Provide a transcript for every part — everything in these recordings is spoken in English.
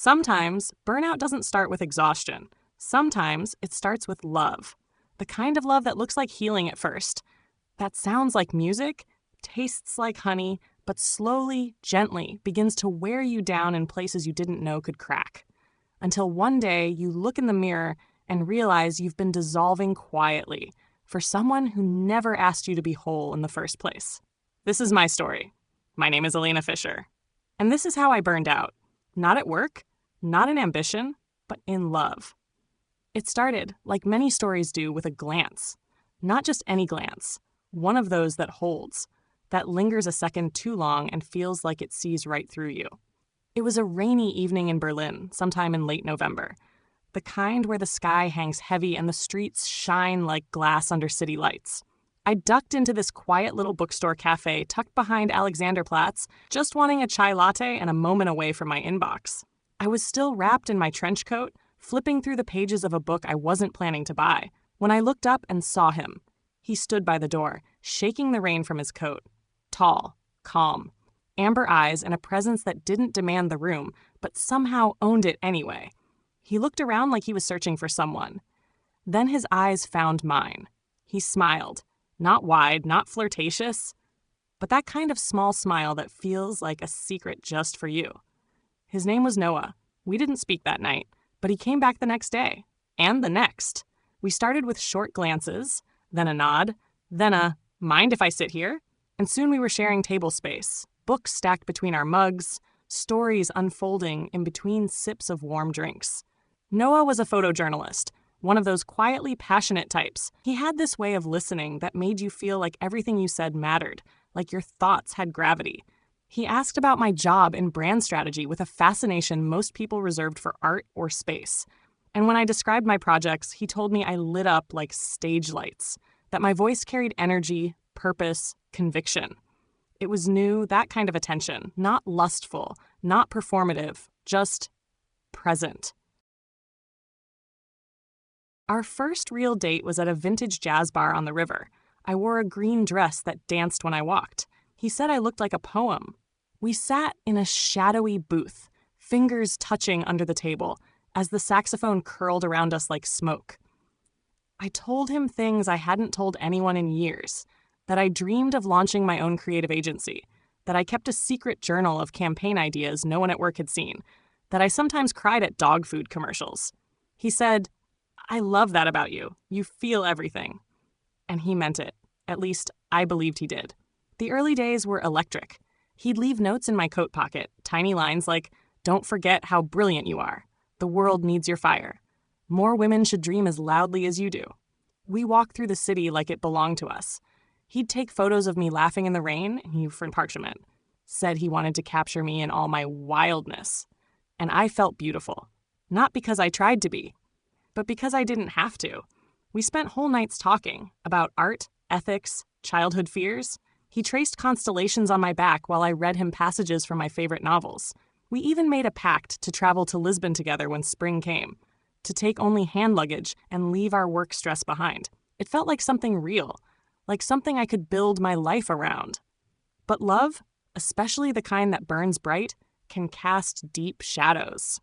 Sometimes burnout doesn't start with exhaustion. Sometimes it starts with love. The kind of love that looks like healing at first, that sounds like music, tastes like honey, but slowly, gently begins to wear you down in places you didn't know could crack. Until one day you look in the mirror and realize you've been dissolving quietly for someone who never asked you to be whole in the first place. This is my story. My name is Elena Fisher. And this is how I burned out. Not at work, not in ambition, but in love. It started, like many stories do, with a glance. Not just any glance, one of those that holds, that lingers a second too long and feels like it sees right through you. It was a rainy evening in Berlin, sometime in late November. The kind where the sky hangs heavy and the streets shine like glass under city lights. I ducked into this quiet little bookstore cafe tucked behind Alexanderplatz, just wanting a chai latte and a moment away from my inbox. I was still wrapped in my trench coat, flipping through the pages of a book I wasn't planning to buy, when I looked up and saw him. He stood by the door, shaking the rain from his coat. Tall, calm, amber eyes and a presence that didn't demand the room, but somehow owned it anyway. He looked around like he was searching for someone. Then his eyes found mine. He smiled. Not wide, not flirtatious, but that kind of small smile that feels like a secret just for you. His name was Noah. We didn't speak that night, but he came back the next day, and the next. We started with short glances, then a nod, then a, mind if I sit here? And soon we were sharing table space, books stacked between our mugs, stories unfolding in between sips of warm drinks. Noah was a photojournalist, one of those quietly passionate types. He had this way of listening that made you feel like everything you said mattered, like your thoughts had gravity. He asked about my job in brand strategy with a fascination most people reserved for art or space. And when I described my projects, he told me I lit up like stage lights, that my voice carried energy, purpose, conviction. It was new, that kind of attention, not lustful, not performative, just present. Our first real date was at a vintage jazz bar on the river. I wore a green dress that danced when I walked. He said I looked like a poem. We sat in a shadowy booth, fingers touching under the table, as the saxophone curled around us like smoke. I told him things I hadn't told anyone in years, that I dreamed of launching my own creative agency, that I kept a secret journal of campaign ideas no one at work had seen, that I sometimes cried at dog food commercials. He said, "I love that about you. You feel everything." And he meant it. At least, I believed he did. The early days were electric. He'd leave notes in my coat pocket, tiny lines like, "Don't forget how brilliant you are. The world needs your fire. More women should dream as loudly as you do." We walked through the city like it belonged to us. He'd take photos of me laughing in the rain, and he for parchment. Said he wanted to capture me in all my wildness. And I felt beautiful. Not because I tried to be, but because I didn't have to. We spent whole nights talking about art, ethics, childhood fears. He traced constellations on my back while I read him passages from my favorite novels. We even made a pact to travel to Lisbon together when spring came, to take only hand luggage and leave our work stress behind. It felt like something real, like something I could build my life around. But love, especially the kind that burns bright, can cast deep shadows.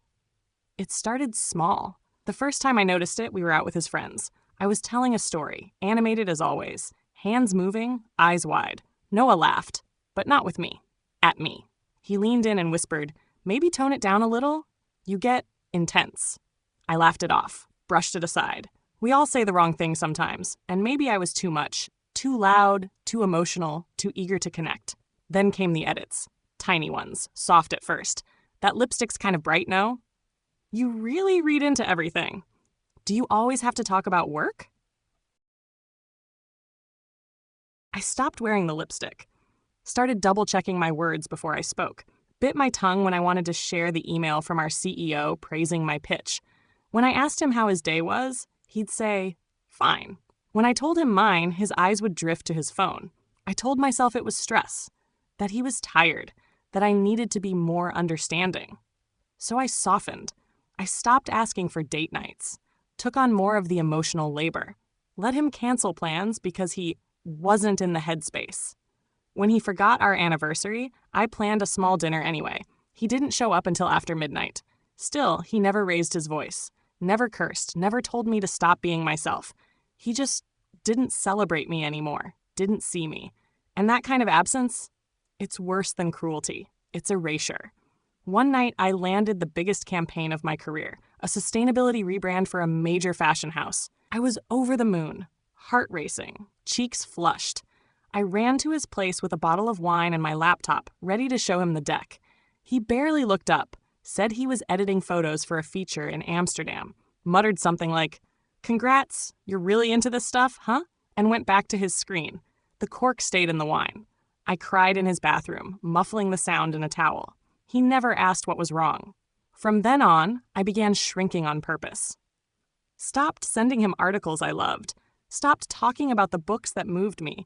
It started small. The first time I noticed it, we were out with his friends. I was telling a story, animated as always, hands moving, eyes wide. Noah laughed, but not with me. At me. He leaned in and whispered, "Maybe tone it down a little? You get intense." I laughed it off, brushed it aside. We all say the wrong thing sometimes, and maybe I was too much, too loud, too emotional, too eager to connect. Then came the edits. Tiny ones, soft at first. "That lipstick's kind of bright, no? You really read into everything. Do you always have to talk about work?" I stopped wearing the lipstick, started double-checking my words before I spoke, bit my tongue when I wanted to share the email from our CEO praising my pitch. When I asked him how his day was, he'd say, "Fine." When I told him mine, his eyes would drift to his phone. I told myself it was stress, that he was tired, that I needed to be more understanding. So I softened. I stopped asking for date nights, took on more of the emotional labor, let him cancel plans because he wasn't in the headspace. When he forgot our anniversary, I planned a small dinner anyway. He didn't show up until after midnight. Still, he never raised his voice, never cursed, never told me to stop being myself. He just didn't celebrate me anymore, didn't see me. And that kind of absence, it's worse than cruelty. It's erasure. One night, I landed the biggest campaign of my career, a sustainability rebrand for a major fashion house. I was over the moon, heart racing, cheeks flushed. I ran to his place with a bottle of wine and my laptop, ready to show him the deck. He barely looked up, said he was editing photos for a feature in Amsterdam, muttered something like, "Congrats, you're really into this stuff, huh?" and went back to his screen. The cork stayed in the wine. I cried in his bathroom, muffling the sound in a towel. He never asked what was wrong. From then on, I began shrinking on purpose. Stopped sending him articles I loved. Stopped talking about the books that moved me.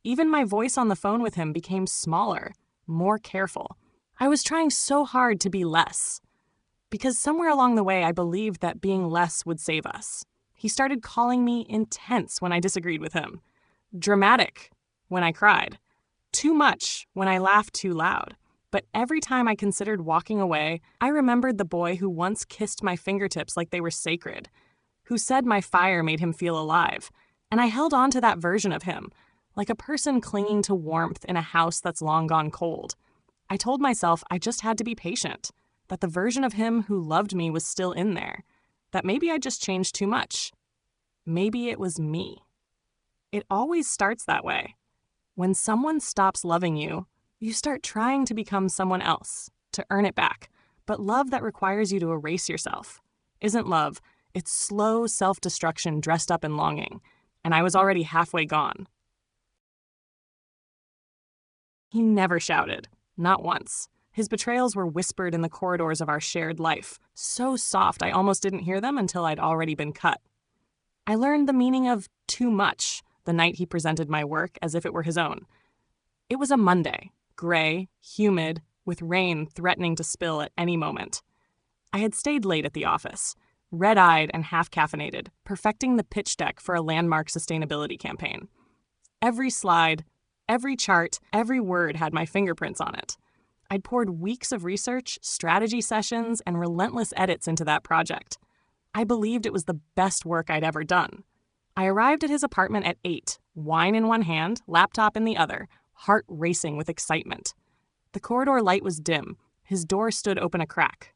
Even my voice on the phone with him became smaller, more careful. I was trying so hard to be less. Because somewhere along the way, I believed that being less would save us. He started calling me intense when I disagreed with him. Dramatic when I cried. Too much when I laughed too loud. But every time I considered walking away, I remembered the boy who once kissed my fingertips like they were sacred, who said my fire made him feel alive. And I held on to that version of him, like a person clinging to warmth in a house that's long gone cold. I told myself I just had to be patient, that the version of him who loved me was still in there, that maybe I just changed too much. Maybe it was me. It always starts that way. When someone stops loving you, you start trying to become someone else, to earn it back. But love that requires you to erase yourself isn't love. It's slow self-destruction dressed up in longing. And I was already halfway gone. He never shouted. Not once. His betrayals were whispered in the corridors of our shared life, so soft I almost didn't hear them until I'd already been cut. I learned the meaning of too much the night he presented my work as if it were his own. It was a Monday, gray, humid, with rain threatening to spill at any moment. I had stayed late at the office, red-eyed and half-caffeinated, perfecting the pitch deck for a landmark sustainability campaign. Every slide, every chart, every word had my fingerprints on it. I'd poured weeks of research, strategy sessions, and relentless edits into that project. I believed it was the best work I'd ever done. I arrived at his apartment at 8, wine in one hand, laptop in the other, heart racing with excitement. The corridor light was dim. His door stood open a crack.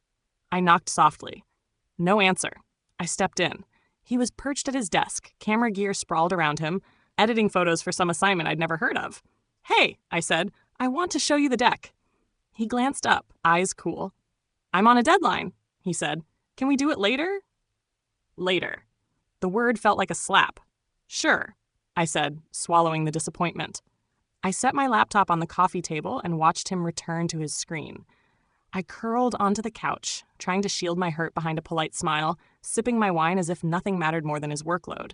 I knocked softly. No answer. I stepped in. He was perched at his desk, camera gear sprawled around him, editing photos for some assignment I'd never heard of. "Hey," I said, "I want to show you the deck." He glanced up, eyes cool. "I'm on a deadline," he said. "Can we do it later?" Later. The word felt like a slap. "Sure," I said, swallowing the disappointment. I set my laptop on the coffee table and watched him return to his screen. I curled onto the couch, trying to shield my hurt behind a polite smile, sipping my wine as if nothing mattered more than his workload.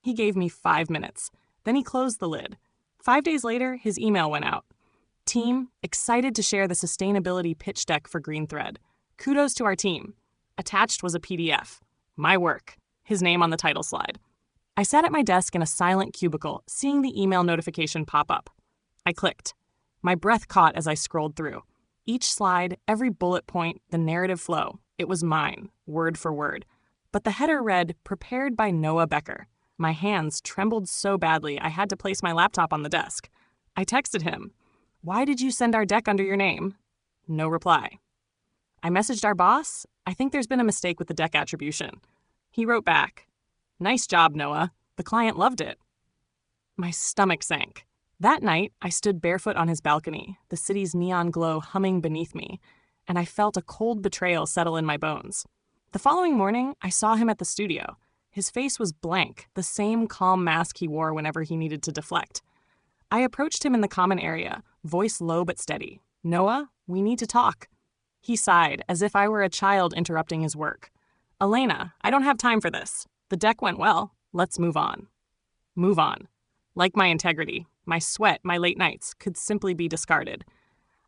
He gave me 5 minutes. Then he closed the lid. 5 days later, his email went out. "Team, excited to share the sustainability pitch deck for Green Thread. Kudos to our team." Attached was a PDF. My work. His name on the title slide. I sat at my desk in a silent cubicle, seeing the email notification pop up. I clicked. My breath caught as I scrolled through. Each slide, every bullet point, the narrative flow. It was mine, word for word. But the header read, "Prepared by Noah Becker." My hands trembled so badly I had to place my laptop on the desk. I texted him, "Why did you send our deck under your name?" No reply. I messaged our boss. "I think there's been a mistake with the deck attribution." He wrote back, "Nice job, Noah. The client loved it." My stomach sank. That night, I stood barefoot on his balcony, the city's neon glow humming beneath me, and I felt a cold betrayal settle in my bones. The following morning, I saw him at the studio. His face was blank, the same calm mask he wore whenever he needed to deflect. I approached him in the common area, voice low but steady. "Noah, we need to talk." He sighed, as if I were a child interrupting his work. "Elena, I don't have time for this. The deck went well. Let's move on." Move on. Like my integrity, my sweat, my late nights could simply be discarded.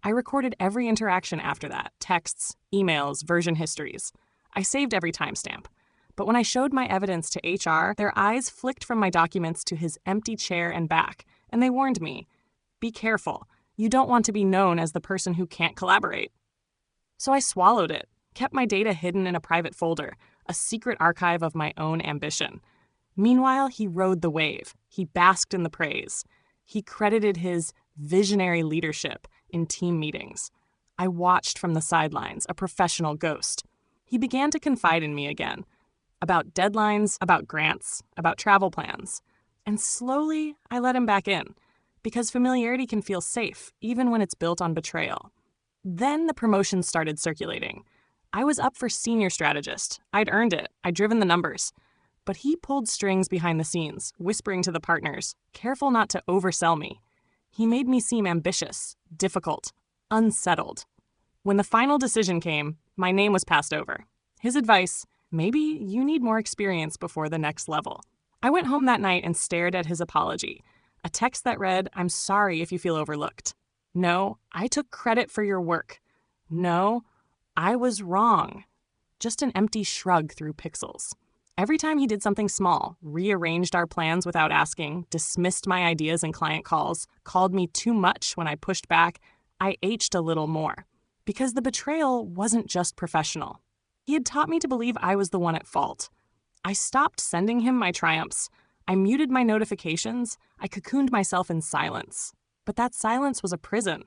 I recorded every interaction after that, texts, emails, version histories. I saved every timestamp. But when I showed my evidence to HR, their eyes flicked from my documents to his empty chair and back, and they warned me, "Be careful. You don't want to be known as the person who can't collaborate." So I swallowed it. kept my data hidden in a private folder, a secret archive of my own ambition. Meanwhile, he rode the wave. He basked in the praise. He credited his visionary leadership in team meetings. I watched from the sidelines, a professional ghost. He began to confide in me again, about deadlines, about grants, about travel plans. And slowly, I let him back in, because familiarity can feel safe, even when it's built on betrayal. Then the promotions started circulating. I was up for senior strategist. I'd earned it. I'd driven the numbers. But he pulled strings behind the scenes, whispering to the partners, careful not to oversell me. He made me seem ambitious, difficult, unsettled. When the final decision came, my name was passed over. His advice, maybe you need more experience before the next level. I went home that night and stared at his apology, a text that read, "I'm sorry if you feel overlooked. No, I took credit for your work. No, I was wrong." Just an empty shrug through pixels. Every time he did something small, rearranged our plans without asking, dismissed my ideas in client calls, called me too much when I pushed back, I ached a little more. Because the betrayal wasn't just professional. He had taught me to believe I was the one at fault. I stopped sending him my triumphs. I muted my notifications. I cocooned myself in silence. But that silence was a prison.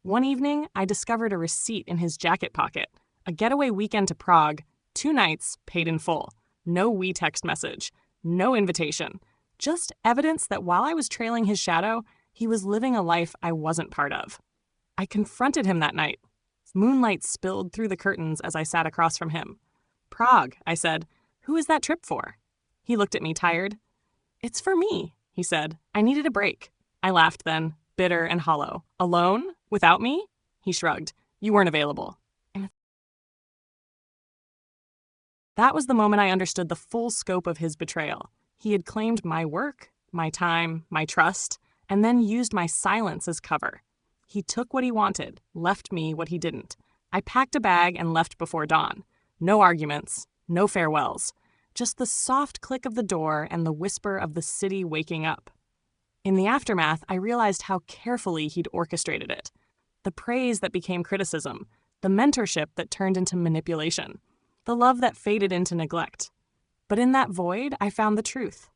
One evening, I discovered a receipt in his jacket pocket. A getaway weekend to Prague, 2 nights, paid in full. No text message. No invitation. Just evidence that while I was trailing his shadow, he was living a life I wasn't part of. I confronted him that night. Moonlight spilled through the curtains as I sat across from him. "Prague," I said. "Who is that trip for?" He looked at me tired. "It's for me," he said. "I needed a break." I laughed then, bitter and hollow. "Alone? Without me?" He shrugged. "You weren't available." That was the moment I understood the full scope of his betrayal. He had claimed my work, my time, my trust, and then used my silence as cover. He took what he wanted, left me what he didn't. I packed a bag and left before dawn. No arguments, no farewells. Just the soft click of the door and the whisper of the city waking up. In the aftermath, I realized how carefully he'd orchestrated it. The praise that became criticism, the mentorship that turned into manipulation, the love that faded into neglect. But in that void, I found the truth.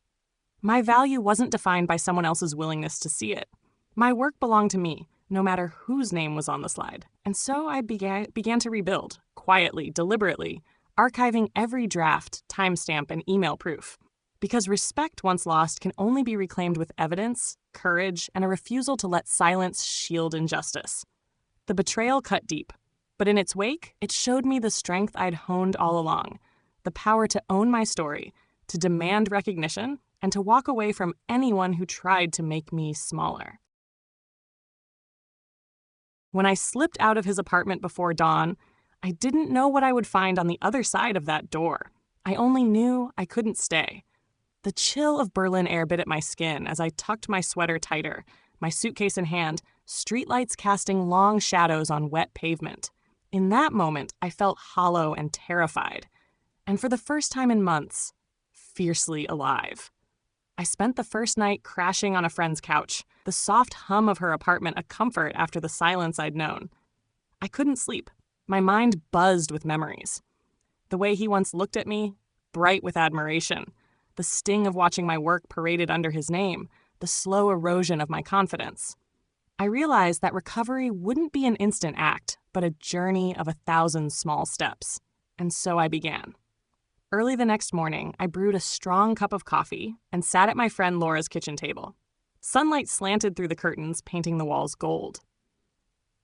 My value wasn't defined by someone else's willingness to see it. My work belonged to me, no matter whose name was on the slide. And so I began to rebuild, quietly, deliberately, archiving every draft, timestamp, and email proof. Because respect once lost can only be reclaimed with evidence, courage, and a refusal to let silence shield injustice. The betrayal cut deep, but in its wake, it showed me the strength I'd honed all along, the power to own my story, to demand recognition, and to walk away from anyone who tried to make me smaller. When I slipped out of his apartment before dawn, I didn't know what I would find on the other side of that door. I only knew I couldn't stay. The chill of Berlin air bit at my skin as I tucked my sweater tighter, my suitcase in hand, streetlights casting long shadows on wet pavement. In that moment, I felt hollow and terrified, and for the first time in months, fiercely alive. I spent the first night crashing on a friend's couch, the soft hum of her apartment a comfort after the silence I'd known. I couldn't sleep. My mind buzzed with memories. The way he once looked at me, bright with admiration, the sting of watching my work paraded under his name, the slow erosion of my confidence. I realized that recovery wouldn't be an instant act, but a journey of 1,000 small steps. And so I began. Early the next morning, I brewed a strong cup of coffee and sat at my friend Laura's kitchen table. Sunlight slanted through the curtains, painting the walls gold.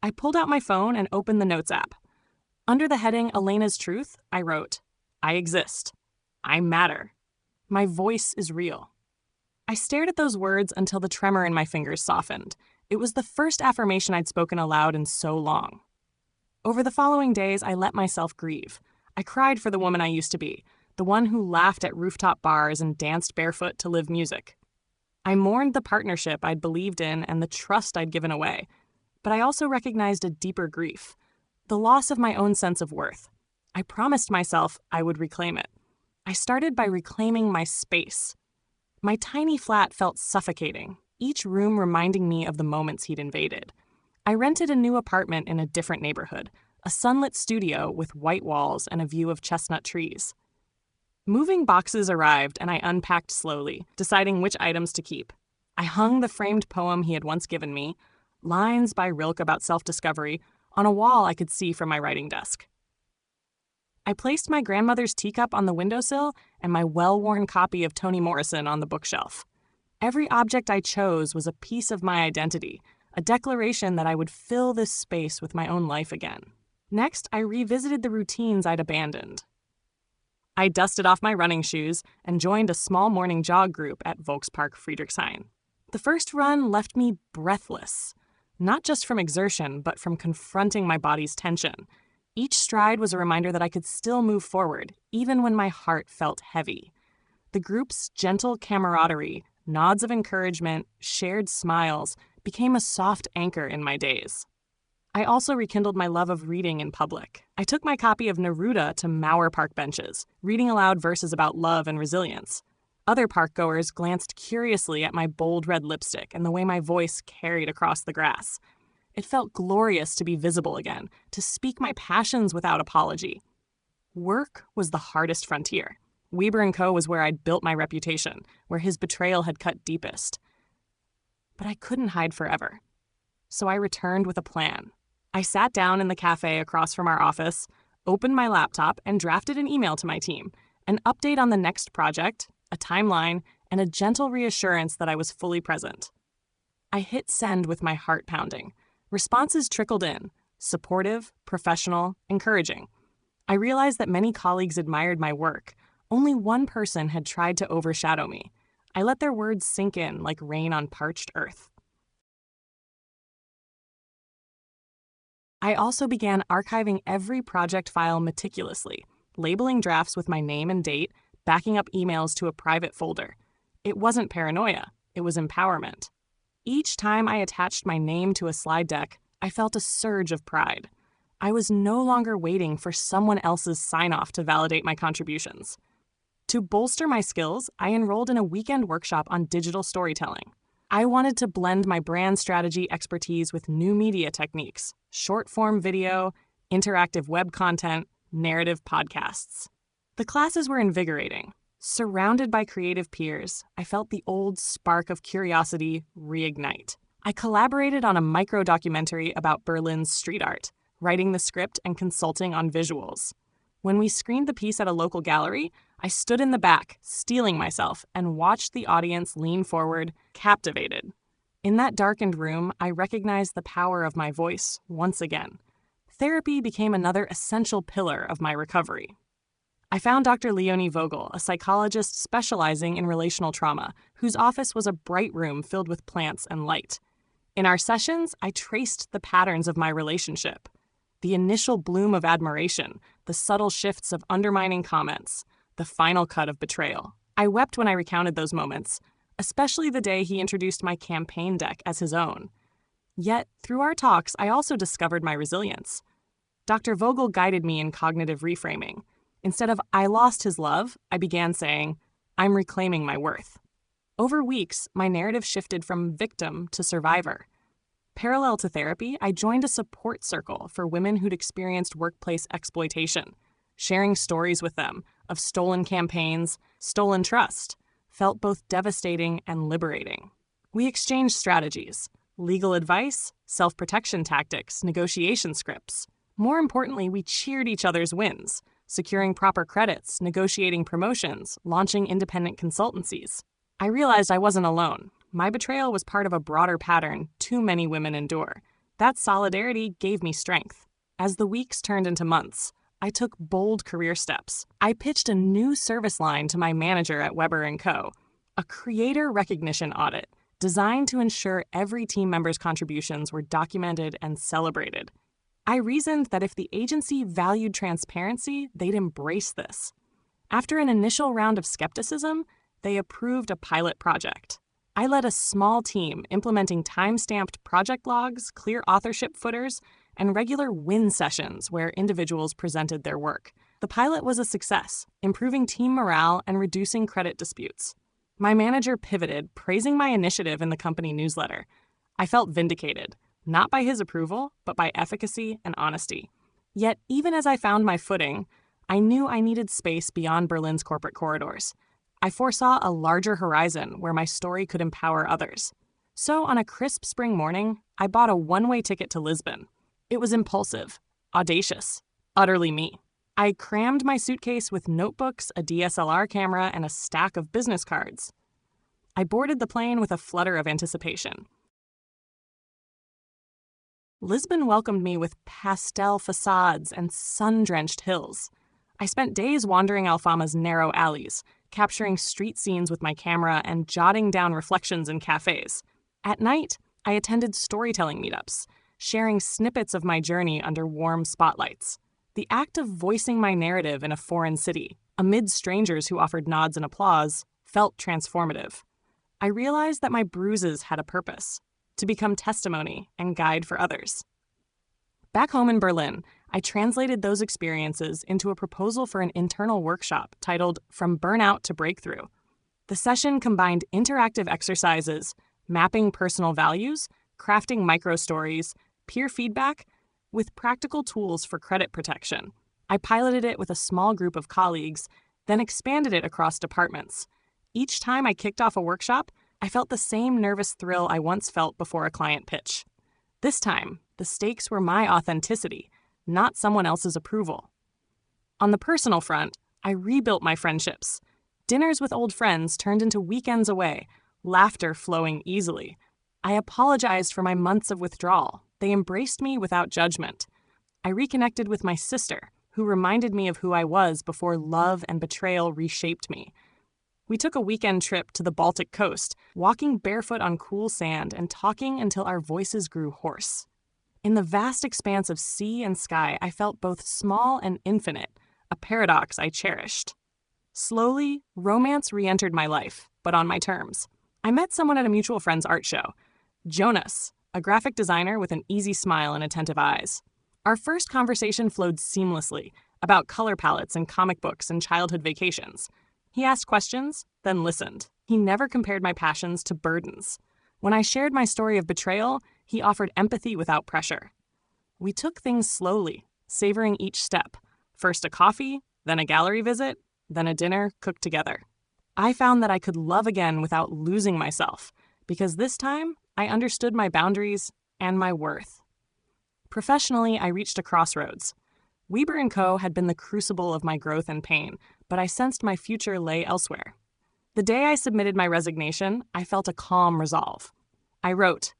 I pulled out my phone and opened the Notes app. Under the heading Elena's Truth, I wrote, "I exist. I matter. My voice is real." I stared at those words until the tremor in my fingers softened. It was the first affirmation I'd spoken aloud in so long. Over the following days, I let myself grieve. I cried for the woman I used to be, the one who laughed at rooftop bars and danced barefoot to live music. I mourned the partnership I'd believed in and the trust I'd given away, but I also recognized a deeper grief, the loss of my own sense of worth. I promised myself I would reclaim it. I started by reclaiming my space. My tiny flat felt suffocating, each room reminding me of the moments he'd invaded. I rented a new apartment in a different neighborhood, a sunlit studio with white walls and a view of chestnut trees. Moving boxes arrived, and I unpacked slowly, deciding which items to keep. I hung the framed poem he had once given me, lines by Rilke about self-discovery, on a wall I could see from my writing desk. I placed my grandmother's teacup on the windowsill and my well-worn copy of Toni Morrison on the bookshelf. Every object I chose was a piece of my identity, a declaration that I would fill this space with my own life again. Next, I revisited the routines I'd abandoned. I dusted off my running shoes and joined a small morning jog group at Volkspark Friedrichshain. The first run left me breathless, not just from exertion, but from confronting my body's tension. Each stride was a reminder that I could still move forward, even when my heart felt heavy. The group's gentle camaraderie, nods of encouragement, shared smiles, became a soft anchor in my days. I also rekindled my love of reading in public. I took my copy of Neruda to Mauer Park benches, reading aloud verses about love and resilience. Other park-goers glanced curiously at my bold red lipstick and the way my voice carried across the grass. It felt glorious to be visible again, to speak my passions without apology. Work was the hardest frontier. Weber & Co. was where I'd built my reputation, where his betrayal had cut deepest. But I couldn't hide forever. So I returned with a plan. I sat down in the cafe across from our office, opened my laptop, and drafted an email to my team, an update on the next project, a timeline, and a gentle reassurance that I was fully present. I hit send with my heart pounding. Responses trickled in, supportive, professional, encouraging. I realized that many colleagues admired my work. Only one person had tried to overshadow me. I let their words sink in like rain on parched earth. I also began archiving every project file meticulously, labeling drafts with my name and date, backing up emails to a private folder. It wasn't paranoia, it was empowerment. Each time I attached my name to a slide deck, I felt a surge of pride. I was no longer waiting for someone else's sign-off to validate my contributions. To bolster my skills, I enrolled in a weekend workshop on digital storytelling. I wanted to blend my brand strategy expertise with new media techniques, short-form video, interactive web content, narrative podcasts. The classes were invigorating. Surrounded by creative peers, I felt the old spark of curiosity reignite. I collaborated on a micro-documentary about Berlin's street art, writing the script and consulting on visuals. When we screened the piece at a local gallery, I stood in the back, steeling myself, and watched the audience lean forward, captivated. In that darkened room, I recognized the power of my voice once again. Therapy became another essential pillar of my recovery. I found Dr. Leonie Vogel, a psychologist specializing in relational trauma, whose office was a bright room filled with plants and light. In our sessions, I traced the patterns of my relationship. The initial bloom of admiration, the subtle shifts of undermining comments, the final cut of betrayal. I wept when I recounted those moments, especially the day he introduced my campaign deck as his own. Yet, through our talks, I also discovered my resilience. Dr. Vogel guided me in cognitive reframing. Instead of "I lost his love," I began saying, "I'm reclaiming my worth." Over weeks, my narrative shifted from victim to survivor. Parallel to therapy, I joined a support circle for women who'd experienced workplace exploitation. Sharing stories with them of stolen campaigns, stolen trust, felt both devastating and liberating. We exchanged strategies, legal advice, self-protection tactics, negotiation scripts. More importantly, we cheered each other's wins, securing proper credits, negotiating promotions, launching independent consultancies. I realized I wasn't alone. My betrayal was part of a broader pattern too many women endure. That solidarity gave me strength. As the weeks turned into months, I took bold career steps. I pitched a new service line to my manager at Weber & Co., a creator recognition audit designed to ensure every team member's contributions were documented and celebrated. I reasoned that if the agency valued transparency, they'd embrace this. After an initial round of skepticism, they approved a pilot project. I led a small team implementing time-stamped project logs, clear authorship footers, and regular win sessions where individuals presented their work. The pilot was a success, improving team morale and reducing credit disputes. My manager pivoted, praising my initiative in the company newsletter. I felt vindicated, not by his approval, but by efficacy and honesty. Yet, even as I found my footing, I knew I needed space beyond Berlin's corporate corridors. I foresaw a larger horizon where my story could empower others. So, on a crisp spring morning, I bought a one-way ticket to Lisbon. It was impulsive, audacious, utterly me. I crammed my suitcase with notebooks, a DSLR camera, and a stack of business cards. I boarded the plane with a flutter of anticipation. Lisbon welcomed me with pastel facades and sun-drenched hills. I spent days wandering Alfama's narrow alleys, capturing street scenes with my camera and jotting down reflections in cafes. At night, I attended storytelling meetups, sharing snippets of my journey under warm spotlights. The act of voicing my narrative in a foreign city, amid strangers who offered nods and applause, felt transformative. I realized that my bruises had a purpose: to become testimony and guide for others. Back home in Berlin, I translated those experiences into a proposal for an internal workshop titled From Burnout to Breakthrough. The session combined interactive exercises, mapping personal values, crafting micro-stories, peer feedback, with practical tools for credit protection. I piloted it with a small group of colleagues, then expanded it across departments. Each time I kicked off a workshop, I felt the same nervous thrill I once felt before a client pitch. This time, the stakes were my authenticity, not someone else's approval. On the personal front, I rebuilt my friendships. Dinners with old friends turned into weekends away, laughter flowing easily. I apologized for my months of withdrawal. They embraced me without judgment. I reconnected with my sister, who reminded me of who I was before love and betrayal reshaped me. We took a weekend trip to the Baltic coast, walking barefoot on cool sand and talking until our voices grew hoarse. In the vast expanse of sea and sky, I felt both small and infinite, a paradox I cherished. Slowly, romance re-entered my life, but on my terms. I met someone at a mutual friend's art show, Jonas, a graphic designer with an easy smile and attentive eyes. Our first conversation flowed seamlessly, about color palettes and comic books and childhood vacations. He asked questions, then listened. He never compared my passions to burdens. When I shared my story of betrayal, he offered empathy without pressure. We took things slowly, savoring each step. First a coffee, then a gallery visit, then a dinner cooked together. I found that I could love again without losing myself, because this time I understood my boundaries and my worth. Professionally, I reached a crossroads. Weber & Co. had been the crucible of my growth and pain, but I sensed my future lay elsewhere. The day I submitted my resignation, I felt a calm resolve. I wrote,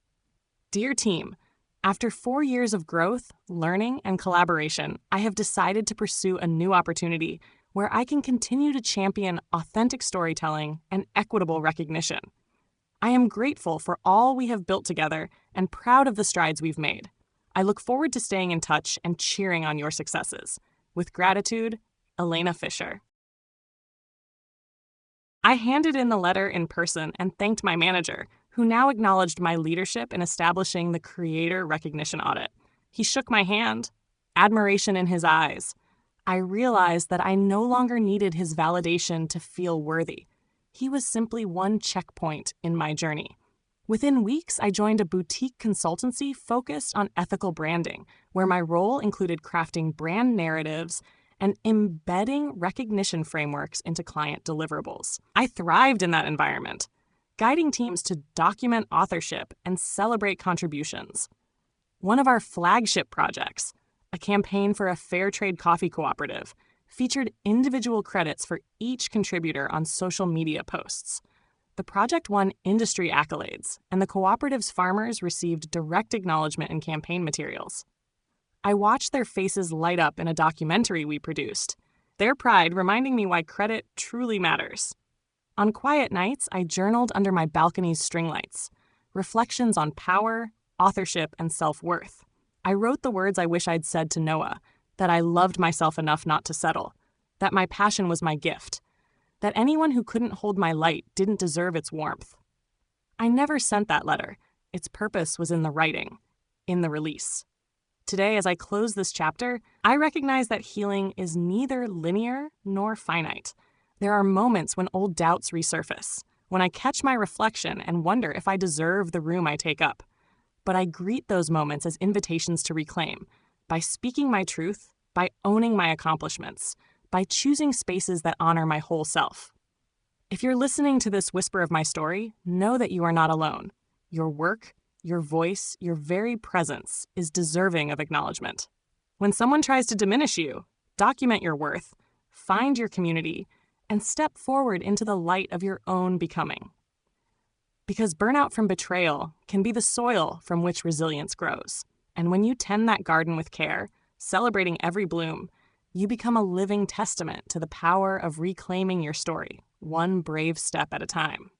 "Dear team, after 4 years of growth, learning, and collaboration, I have decided to pursue a new opportunity where I can continue to champion authentic storytelling and equitable recognition. I am grateful for all we have built together and proud of the strides we've made. I look forward to staying in touch and cheering on your successes. With gratitude, Elena Fisher." I handed in the letter in person and thanked my manager, who now acknowledged my leadership in establishing the Creator Recognition Audit. He shook my hand, admiration in his eyes. I realized that I no longer needed his validation to feel worthy. He was simply one checkpoint in my journey. Within weeks, I joined a boutique consultancy focused on ethical branding, where my role included crafting brand narratives and embedding recognition frameworks into client deliverables. I thrived in that environment, guiding teams to document authorship and celebrate contributions. One of our flagship projects, a campaign for a fair trade coffee cooperative, featured individual credits for each contributor on social media posts. The project won industry accolades, and the cooperative's farmers received direct acknowledgement in campaign materials. I watched their faces light up in a documentary we produced, their pride reminding me why credit truly matters. On quiet nights, I journaled under my balcony's string lights, reflections on power, authorship, and self-worth. I wrote the words I wish I'd said to Noah, that I loved myself enough not to settle, that my passion was my gift, that anyone who couldn't hold my light didn't deserve its warmth. I never sent that letter. Its purpose was in the writing, in the release. Today, as I close this chapter, I recognize that healing is neither linear nor finite. There are moments when old doubts resurface, when I catch my reflection and wonder if I deserve the room I take up. But I greet those moments as invitations to reclaim, by speaking my truth, by owning my accomplishments, by choosing spaces that honor my whole self. If you're listening to this whisper of my story, know that you are not alone. Your work, your voice, your very presence is deserving of acknowledgement. When someone tries to diminish you, document your worth, find your community, and step forward into the light of your own becoming. Because burnout from betrayal can be the soil from which resilience grows. And when you tend that garden with care, celebrating every bloom, you become a living testament to the power of reclaiming your story, one brave step at a time.